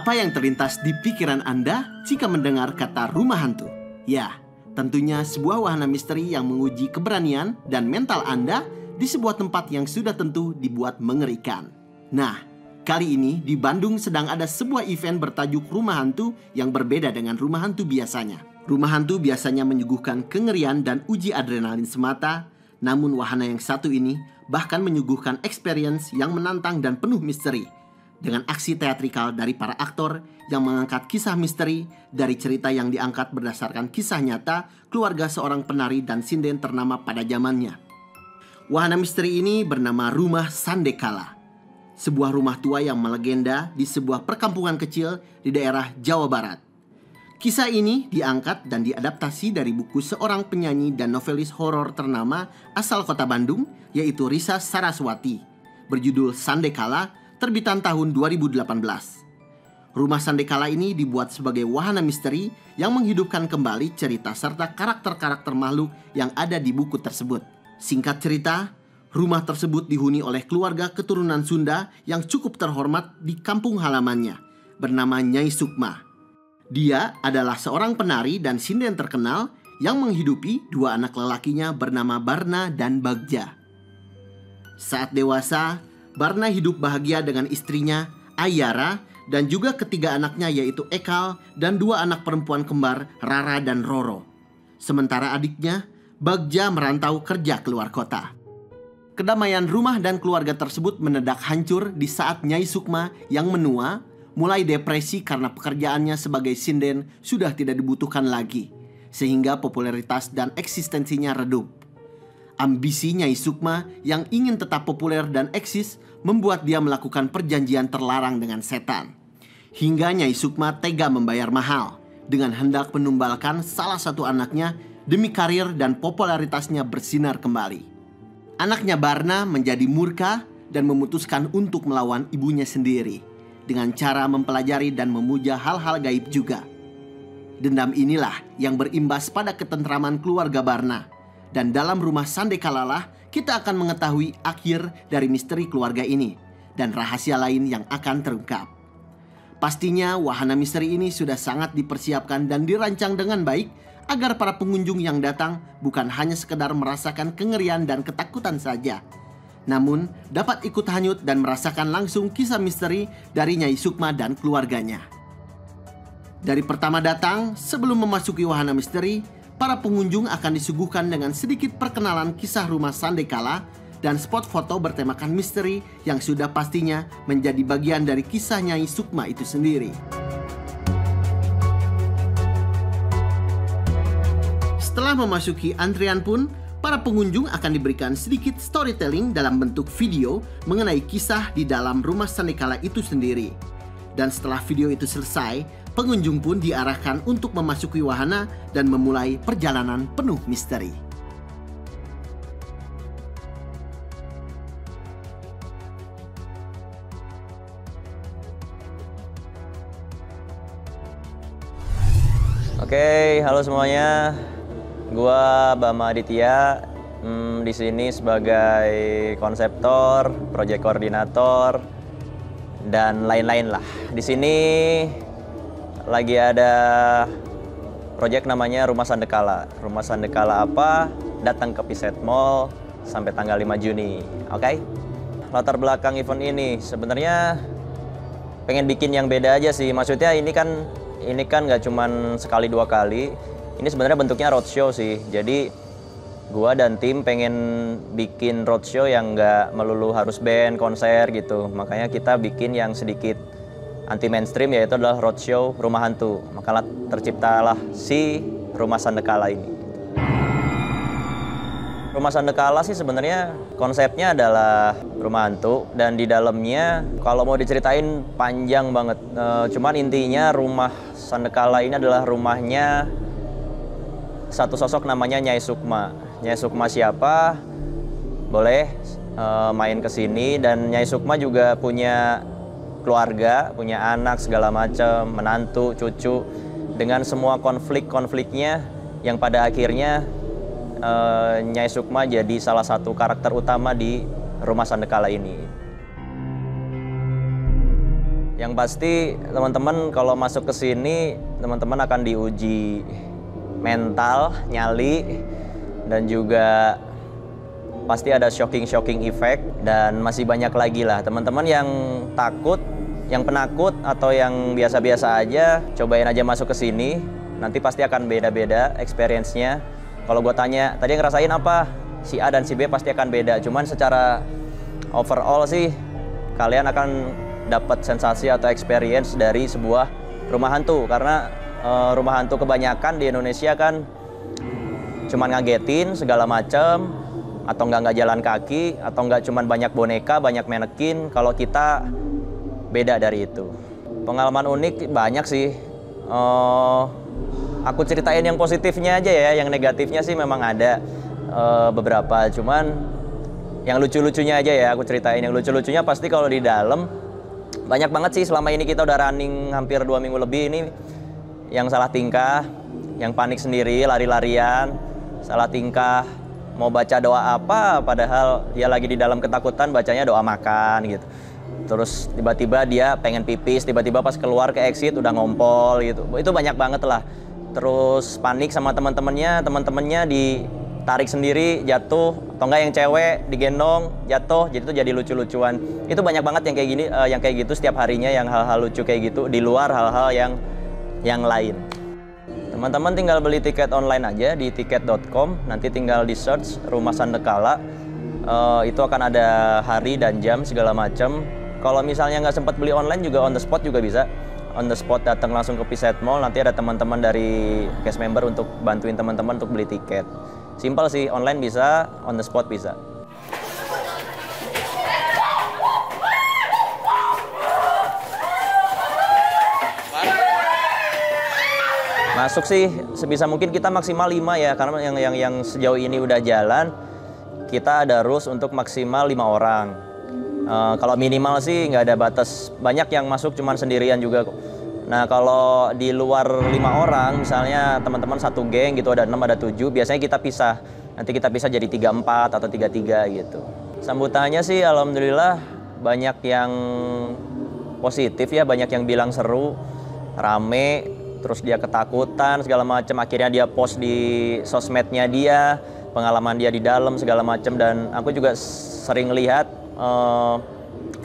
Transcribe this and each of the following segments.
Apa yang terlintas di pikiran Anda jika mendengar kata rumah hantu? Ya, tentunya sebuah wahana misteri yang menguji keberanian dan mental Anda di sebuah tempat yang sudah tentu dibuat mengerikan. Nah, kali ini di Bandung sedang ada sebuah event bertajuk Rumah Hantu yang berbeda dengan rumah hantu biasanya. Rumah hantu biasanya menyuguhkan kengerian dan uji adrenalin semata, namun wahana yang satu ini bahkan menyuguhkan experience yang menantang dan penuh misteri, dengan aksi teatrikal dari para aktor yang mengangkat kisah misteri dari cerita yang diangkat berdasarkan kisah nyata keluarga seorang penari dan sinden ternama pada zamannya. Wahana misteri ini bernama Rumah Sandekala, sebuah rumah tua yang melegenda di sebuah perkampungan kecil di daerah Jawa Barat. Kisah ini diangkat dan diadaptasi dari buku seorang penyanyi dan novelis horor ternama asal kota Bandung, yaitu Risa Saraswati, berjudul Sandekala, terbitan tahun 2018. Rumah Sandekala ini dibuat sebagai wahana misteri yang menghidupkan kembali cerita serta karakter-karakter makhluk yang ada di buku tersebut. Singkat cerita, rumah tersebut dihuni oleh keluarga keturunan Sunda yang cukup terhormat di kampung halamannya, bernama Nyai Sukma. Dia adalah seorang penari dan sinden terkenal yang menghidupi dua anak lelakinya bernama Barna dan Bagja. Saat dewasa, Barna hidup bahagia dengan istrinya, Ayara, dan juga ketiga anaknya yaitu Ekal dan dua anak perempuan kembar, Rara dan Roro. Sementara adiknya, Bagja, merantau kerja keluar kota. Kedamaian rumah dan keluarga tersebut mendadak hancur di saat Nyai Sukma yang menua mulai depresi karena pekerjaannya sebagai sinden sudah tidak dibutuhkan lagi, sehingga popularitas dan eksistensinya redup. Ambisi Nyai Sukma yang ingin tetap populer dan eksis membuat dia melakukan perjanjian terlarang dengan setan. Hingga Nyai Sukma tega membayar mahal dengan hendak menumbalkan salah satu anaknya demi karir dan popularitasnya bersinar kembali. Anaknya Barna menjadi murka dan memutuskan untuk melawan ibunya sendiri dengan cara mempelajari dan memuja hal-hal gaib juga. Dendam inilah yang berimbas pada ketentraman keluarga Barna. Dan dalam Rumah Sandekala lah kita akan mengetahui akhir dari misteri keluarga ini dan rahasia lain yang akan terungkap. Pastinya wahana misteri ini sudah sangat dipersiapkan dan dirancang dengan baik agar para pengunjung yang datang bukan hanya sekedar merasakan kengerian dan ketakutan saja, namun dapat ikut hanyut dan merasakan langsung kisah misteri dari Nyai Sukma dan keluarganya. Dari pertama datang, sebelum memasuki wahana misteri, para pengunjung akan disuguhkan dengan sedikit perkenalan kisah Rumah Sandekala dan spot foto bertemakan misteri yang sudah pastinya menjadi bagian dari kisah Nyai Sukma itu sendiri. Setelah memasuki antrian pun, para pengunjung akan diberikan sedikit storytelling dalam bentuk video mengenai kisah di dalam Rumah Sandekala itu sendiri. Dan setelah video itu selesai, pengunjung pun diarahkan untuk memasuki wahana dan memulai perjalanan penuh misteri. Oke, halo semuanya. Gua Bama Aditya. Di sini sebagai konseptor, project koordinator, dan lain-lain lah. Di sini lagi ada proyek namanya Rumah Sandekala. Rumah Sandekala apa? Datang ke Piset Mall sampai tanggal 5 Juni. Oke? Latar belakang event ini sebenarnya pengen bikin yang beda aja sih. Maksudnya ini kan nggak cuman sekali dua kali. Ini sebenarnya bentuknya roadshow sih. Jadi gua dan tim pengen bikin roadshow yang nggak melulu harus band, konser gitu. Makanya kita bikin yang sedikit anti mainstream, yaitu adalah roadshow rumah hantu. Maka terciptalah si Rumah Sandekala ini. Rumah Sandekala sih sebenarnya konsepnya adalah rumah hantu dan di dalamnya kalau mau diceritain panjang banget. Cuman intinya Rumah Sandekala ini adalah rumahnya satu sosok namanya Nyai Sukma. Nyai Sukma siapa? Boleh main ke sini, dan Nyai Sukma juga punya keluarga, punya anak segala macam, menantu, cucu, dengan semua konflik-konfliknya yang pada akhirnya Nyai Sukma jadi salah satu karakter utama di Rumah Sandekala ini. Yang pasti teman-teman kalau masuk ke sini, teman-teman akan diuji mental, nyali, dan juga pasti ada shocking effect, dan masih banyak lagi lah. Teman-teman yang takut, yang penakut, atau yang biasa-biasa aja, cobain aja masuk ke sini. Nanti pasti akan beda-beda experience-nya. Kalau gue tanya, tadi ngerasain apa? Si A dan si B pasti akan beda. Cuman secara overall sih, kalian akan dapat sensasi atau experience dari sebuah rumah hantu. Karena rumah hantu kebanyakan di Indonesia kan cuman ngagetin segala macam, atau nggak jalan kaki, atau nggak cuman banyak boneka, banyak manekin. Kalau kita beda dari itu. Pengalaman unik banyak sih. Aku ceritain yang positifnya aja ya, yang negatifnya sih memang ada beberapa. Cuman yang lucu-lucunya aja ya, aku ceritain. Yang lucu-lucunya pasti kalau di dalam banyak banget sih. Selama ini kita udah running hampir 2 minggu lebih ini, yang salah tingkah, yang panik sendiri, lari-larian, salah tingkah, mau baca doa apa, padahal dia lagi di dalam ketakutan bacanya doa makan gitu. Terus tiba-tiba dia pengen pipis, tiba-tiba pas keluar ke exit udah ngompol gitu. Itu banyak banget lah. Terus panik sama teman-temannya ditarik sendiri, jatuh, atau enggak yang cewek digendong, jatuh, jadi itu jadi lucu-lucuan. Itu banyak banget yang kayak gini, yang kayak gitu setiap harinya, yang hal-hal lucu kayak gitu di luar hal-hal yang lain. Teman-teman tinggal beli tiket online aja di tiket.com, nanti tinggal di search Rumah Sandekala. Itu akan ada hari dan jam segala macam. Kalau misalnya nggak sempat beli online juga on the spot juga bisa. On the spot datang langsung ke Piset Mall, nanti ada teman-teman dari cast member untuk bantuin teman-teman untuk beli tiket. Simpel sih, online bisa, on the spot bisa. Masuk sih sebisa mungkin kita maksimal 5 ya, karena yang sejauh ini udah jalan, kita ada rules untuk maksimal 5 orang. Kalau minimal sih nggak ada batas, banyak yang masuk cuman sendirian juga kok. Nah kalau di luar 5 orang, misalnya teman-teman satu geng gitu, ada 6, ada 7, biasanya kita pisah. Nanti kita pisah jadi 3-4 atau 3-3 gitu. Sambutannya sih alhamdulillah banyak yang positif ya, banyak yang bilang seru, rame, terus dia ketakutan segala macam. Akhirnya dia post di sosmednya dia, pengalaman dia di dalam segala macam, dan aku juga sering lihat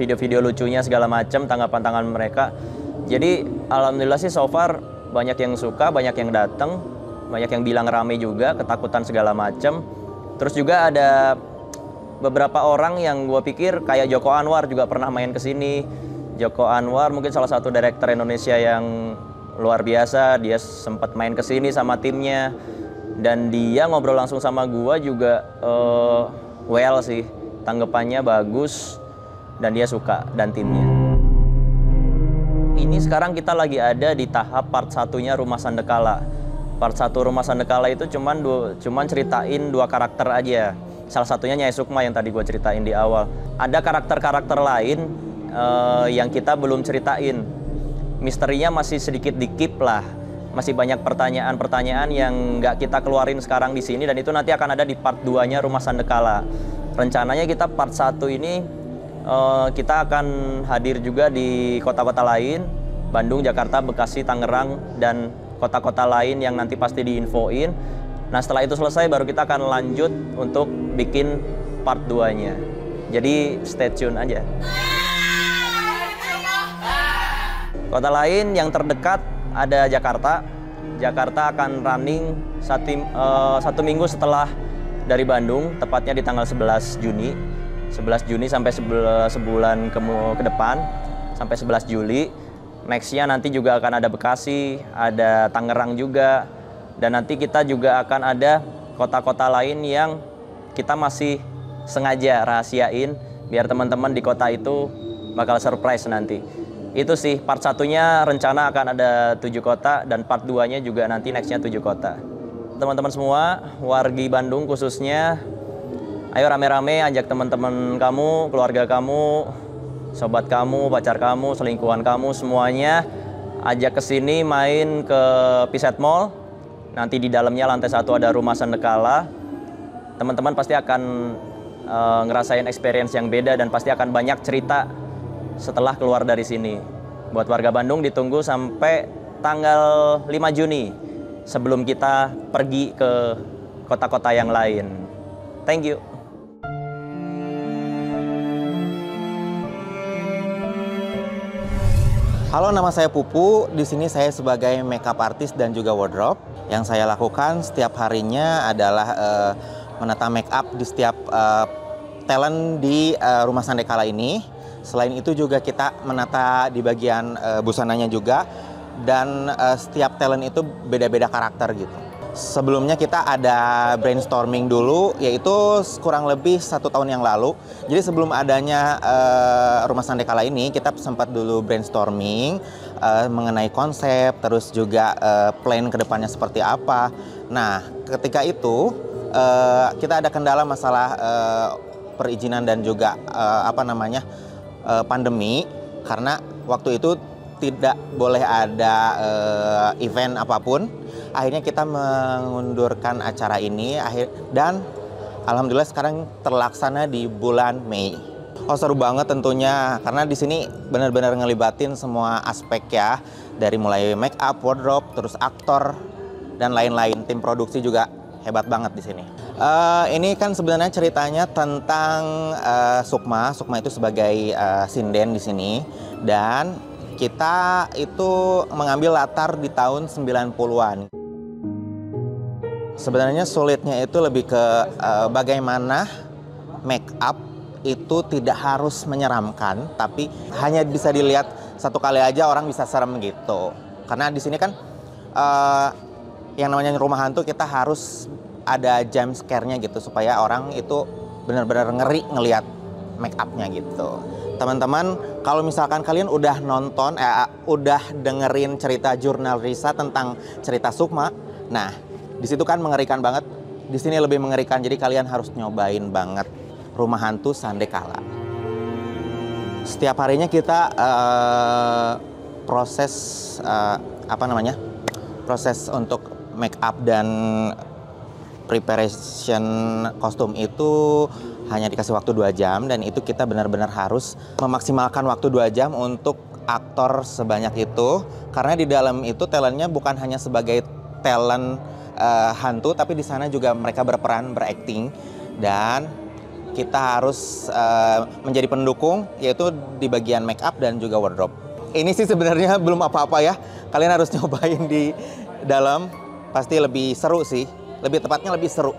video-video lucunya segala macam, tanggapan mereka. Jadi alhamdulillah sih so far banyak yang suka, banyak yang datang, banyak yang bilang rame juga, ketakutan segala macam. Terus juga ada beberapa orang yang gue pikir kayak Joko Anwar juga pernah main ke sini. Joko Anwar mungkin salah satu director Indonesia yang luar biasa, dia sempat main ke sini sama timnya, dan dia ngobrol langsung sama gue juga well sih, tanggapannya bagus dan dia suka dan timnya. Ini sekarang kita lagi ada di tahap part 1-nya Rumah Sandekala. Part 1 Rumah Sandekala itu cuman ceritain 2 karakter aja. Salah satunya Nyai Sukma yang tadi gue ceritain di awal. Ada karakter-karakter lain yang kita belum ceritain. Misterinya masih sedikit dikip lah. Masih banyak pertanyaan-pertanyaan yang nggak kita keluarin sekarang di sini, dan itu nanti akan ada di part 2-nya Rumah Sandekala. Rencananya kita part 1 ini kita akan hadir juga di kota-kota lain, Bandung, Jakarta, Bekasi, Tangerang, dan kota-kota lain yang nanti pasti diinfoin. Nah setelah itu selesai baru kita akan lanjut untuk bikin part 2-nya. Jadi stay tune aja. Kota lain yang terdekat ada Jakarta. Jakarta akan running 1 minggu setelah dari Bandung, tepatnya di tanggal 11 Juni. 11 Juni sampai sebulan ke depan, sampai 11 Juli. Next-nya nanti juga akan ada Bekasi, ada Tangerang juga. Dan nanti kita juga akan ada kota-kota lain yang kita masih sengaja rahasiain, biar teman-teman di kota itu bakal surprise nanti. Itu sih, part 1-nya rencana akan ada 7 kota, dan part 2-nya juga nanti next-nya 7 kota. Teman-teman semua, wargi Bandung khususnya, ayo rame-rame ajak teman-teman kamu, keluarga kamu, sobat kamu, pacar kamu, selingkuhan kamu, semuanya ajak ke sini main ke Piset Mall. Nanti di dalamnya lantai 1 ada Rumah Sandekala. Teman-teman pasti akan ngerasain experience yang beda, dan pasti akan banyak cerita setelah keluar dari sini. Buat warga Bandung ditunggu sampai tanggal 5 Juni sebelum kita pergi ke kota-kota yang lain. Thank you. Halo, nama saya Pupu. Di sini saya sebagai makeup artist dan juga wardrobe. Yang saya lakukan setiap harinya adalah menata makeup di setiap talent di Rumah Sandekala ini. Selain itu juga kita menata di bagian busananya juga. Dan setiap talent itu beda-beda karakter gitu. Sebelumnya kita ada brainstorming dulu, yaitu kurang lebih 1 tahun yang lalu. Jadi sebelum adanya Rumah Sandekala ini, kita sempat dulu brainstorming mengenai konsep, terus juga plan kedepannya seperti apa. Nah, ketika itu kita ada kendala masalah perizinan dan juga pandemi, karena waktu itu tidak boleh ada event apapun. Akhirnya kita mengundurkan acara ini dan alhamdulillah sekarang terlaksana di bulan Mei. Oh, seru banget tentunya karena di sini benar-benar ngelibatin semua aspek ya, dari mulai make up, wardrobe, terus aktor dan lain-lain. Tim produksi juga hebat banget di sini. Ini kan sebenarnya ceritanya tentang Sukma. Sukma itu sebagai sinden di sini, dan kita itu mengambil latar di tahun 90-an. Sebenarnya sulitnya itu lebih ke bagaimana make up itu tidak harus menyeramkan, tapi hanya bisa dilihat satu kali aja orang bisa serem gitu. Karena di sini kan yang namanya rumah hantu, kita harus ada jump scare-nya gitu supaya orang itu benar-benar ngeri ngelihat make up-nya gitu. Teman-teman, kalau misalkan kalian udah nonton, udah dengerin cerita jurnal Risa tentang cerita Sukma, nah di situ kan mengerikan banget. Di sini lebih mengerikan, jadi kalian harus nyobain banget Rumah Hantu Sandekala. Setiap harinya kita proses proses untuk make up dan preparation kostum itu hanya dikasih waktu 2 jam, dan itu kita benar-benar harus memaksimalkan waktu 2 jam untuk aktor sebanyak itu, karena di dalam itu talentnya bukan hanya sebagai talent hantu, tapi di sana juga mereka berperan, berakting, dan kita harus menjadi pendukung, yaitu di bagian make up dan juga wardrobe. Ini sih sebenarnya belum apa-apa ya, kalian harus nyobain di dalam, pasti lebih seru sih, lebih tepatnya lebih seru.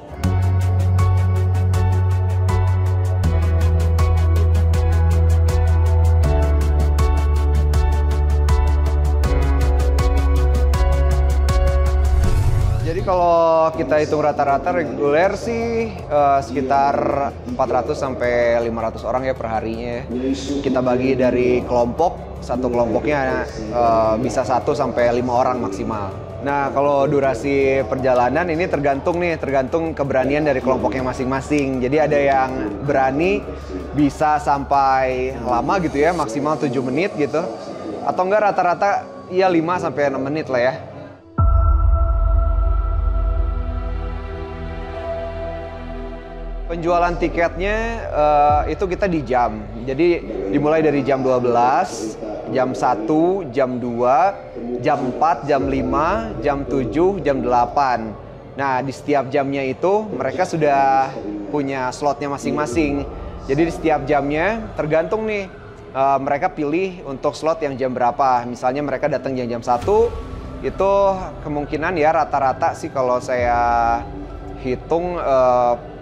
Kalau kita hitung rata-rata reguler sih sekitar 400 sampai 500 orang ya per harinya. Kita bagi dari kelompok, satu kelompoknya bisa 1 sampai 5 orang maksimal. Nah, kalau durasi perjalanan ini tergantung keberanian dari kelompoknya masing-masing. Jadi ada yang berani bisa sampai lama gitu ya, maksimal 7 menit gitu. Atau enggak rata-rata ya 5 sampai 6 menit lah ya. Penjualan tiketnya itu kita di jam. Jadi dimulai dari jam 12, jam 1, jam 2, jam 4, jam 5, jam 7, jam 8. Nah, di setiap jamnya itu mereka sudah punya slotnya masing-masing. Jadi di setiap jamnya tergantung nih mereka pilih untuk slot yang jam berapa. Misalnya mereka datang jam 1, itu kemungkinan ya rata-rata sih kalau saya hitung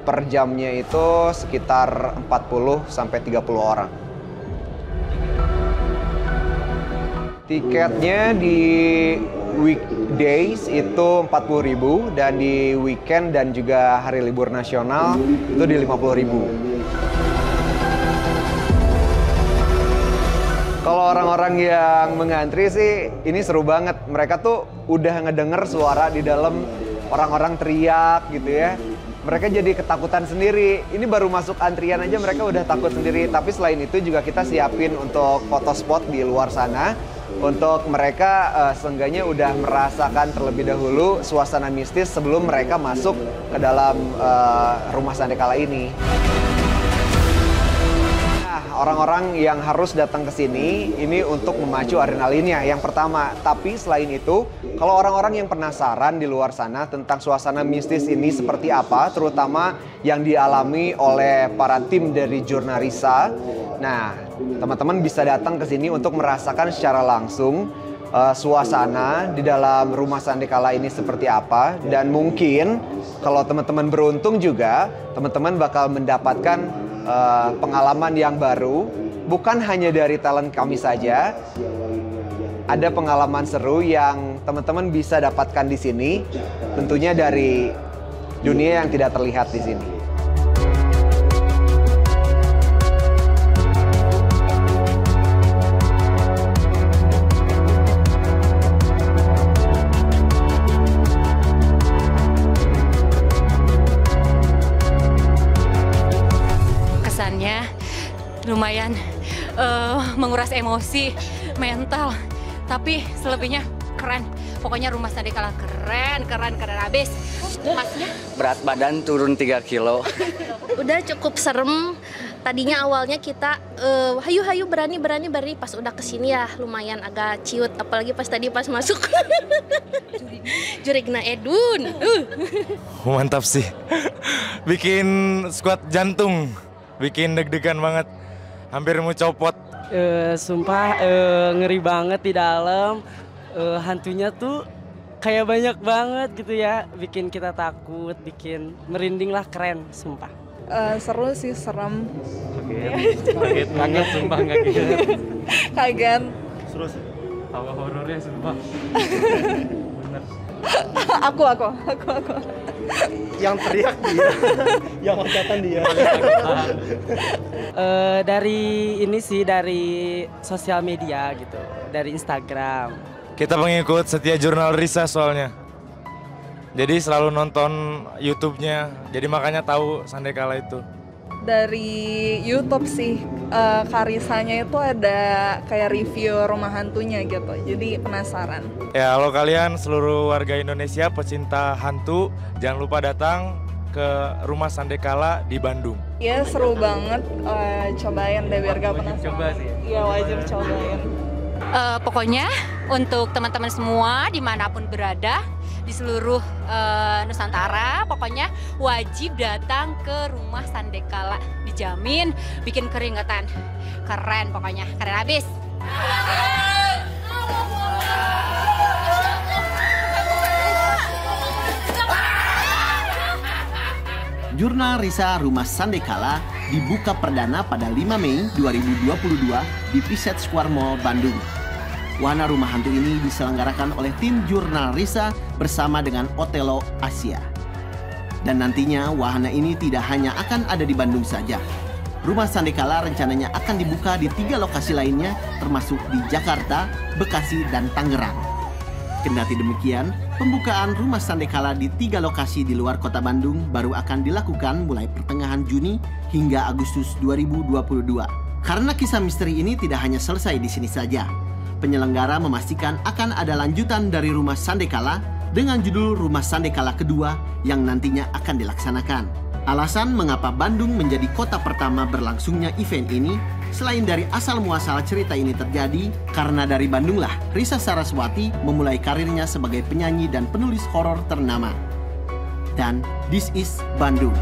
per jamnya itu sekitar 40 sampai 30 orang. Tiketnya di weekdays itu 40.000 dan di weekend dan juga hari libur nasional itu di 50.000. Kalau orang-orang yang mengantri sih ini seru banget. Mereka tuh udah ngedenger suara di dalam, orang-orang teriak gitu ya. Mereka jadi ketakutan sendiri. Ini baru masuk antrian aja mereka udah takut sendiri. Tapi selain itu juga kita siapin untuk foto spot di luar sana. Untuk mereka seenggaknya udah merasakan terlebih dahulu suasana mistis sebelum mereka masuk ke dalam Rumah Sandekala ini. Nah, orang-orang yang harus datang ke sini ini untuk memacu adrenalinnya yang pertama. Tapi selain itu, kalau orang-orang yang penasaran di luar sana tentang suasana mistis ini seperti apa, terutama yang dialami oleh para tim dari Jurnarisa, nah teman-teman bisa datang ke sini untuk merasakan secara langsung suasana di dalam rumah Sandekala ini seperti apa. Dan mungkin kalau teman-teman beruntung juga, teman-teman bakal mendapatkan pengalaman yang baru, bukan hanya dari talent kami saja. Ada pengalaman seru yang teman-teman bisa dapatkan di sini, tentunya dari dunia yang tidak terlihat di sini. Lumayan menguras emosi, mental, tapi selebihnya keren. Pokoknya rumah Sandekala keren habis. Masnya? Berat badan turun 3 kilo. Udah cukup serem. Tadinya awalnya kita hayu berani pas udah kesini ya lumayan agak ciut, apalagi pas masuk. Jurigna Edun. Mantap sih. Bikin skuad jantung. Bikin deg-degan banget. Hampir mau copot. Sumpah ngeri banget di dalam. Hantunya tuh kayak banyak banget gitu ya. Bikin kita takut, bikin merinding lah, keren sumpah. Seru sih, serem. Kaget banget sumpah, kaget. Kaget. Seru sih. Tawa horornya sumpah. Bener. Aku. Yang teriak dia, yang loncatan dia. Dari ini sih, dari sosial media gitu, dari Instagram. Kita pengikut setia Jurnarisa soalnya. Jadi selalu nonton YouTube-nya, jadi makanya tahu Sandekala itu. Dari YouTube sih, Karisanya itu ada kayak review rumah hantunya gitu, jadi penasaran. Ya, kalau kalian seluruh warga Indonesia pecinta hantu, jangan lupa datang ke rumah Sandekala di Bandung. Iya, seru banget, cobain deh biar gak penasaran. Coba sih. Iya, wajib cobain. Pokoknya untuk teman-teman semua dimanapun berada di seluruh Nusantara, pokoknya wajib datang ke rumah Sandekala, dijamin bikin keringetan. Keren pokoknya, keren habis. Jurnarisa Rumah Sandekala dibuka perdana pada 5 Mei 2022 di Piset Square Mall, Bandung. Wahana rumah hantu ini diselenggarakan oleh tim Jurnarisa bersama dengan Otelo Asia. Dan nantinya wahana ini tidak hanya akan ada di Bandung saja. Rumah Sandekala rencananya akan dibuka di 3 lokasi lainnya, termasuk di Jakarta, Bekasi, dan Tangerang. Kendati demikian, pembukaan Rumah Sandekala di 3 lokasi di luar kota Bandung baru akan dilakukan mulai pertengahan Juni hingga Agustus 2022. Karena kisah misteri ini tidak hanya selesai di sini saja. Penyelenggara memastikan akan ada lanjutan dari Rumah Sandekala dengan judul Rumah Sandekala kedua yang nantinya akan dilaksanakan. Alasan mengapa Bandung menjadi kota pertama berlangsungnya event ini, selain dari asal-muasal cerita ini terjadi, karena dari Bandunglah Risa Saraswati memulai karirnya sebagai penyanyi dan penulis horor ternama. Dan this is Bandung.